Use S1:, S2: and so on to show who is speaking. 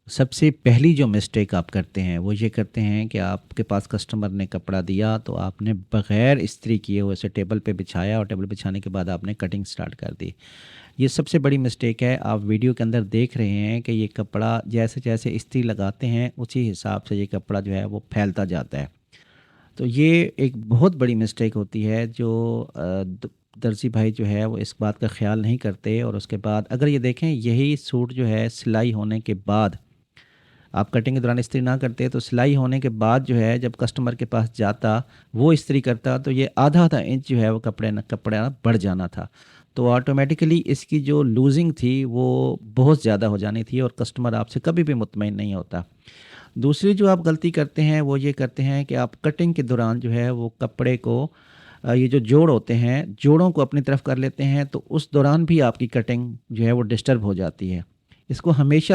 S1: सबसे पहली जो मिस्टेक आप करते हैं वो ये करते हैं कि आपके पास कस्टमर ने कपड़ा दिया तो आपने बग़ैर इस्त्री किए हुए उसे टेबल पे बिछाया और टेबल बिछाने के बाद आपने कटिंग स्टार्ट कर दी। ये सबसे बड़ी मिस्टेक है। आप वीडियो के अंदर देख रहे हैं कि ये कपड़ा जैसे-जैसे इस्त्री लगाते हैं उसी हिसाब से ये कपड़ा जो है वो फैलता जाता है। तो ये एक बहुत बड़ी मिस्टेक होती है जो दर्जी भाई जो है वो इस बात का ख़्याल नहीं करते। और उसके बाद अगर ये देखें यही सूट जो है सिलाई होने के बाद आप कटिंग के दौरान इस्त्री ना करते तो सिलाई होने के बाद जो है जब कस्टमर के पास जाता वो इस्त्री करता तो ये आधा-आधा इंच जो है वो कपड़ा बढ़ जाना था। तो ऑटोमेटिकली इसकी जो लूज़िंग थी वो बहुत ज़्यादा हो जानी थी और कस्टमर आपसे कभी भी मुतमईन नहीं होता। दूसरी जो आप गलती करते हैं वो ये करते हैं कि आप कटिंग के दौरान जो है वो कपड़े को ये जो जोड़ होते हैं, जोड़ों को अपनी तरफ कर लेते हैं तो उस दौरान भी आपकी कटिंग जो है वो डिस्टर्ब हो जाती है। इसको हमेशा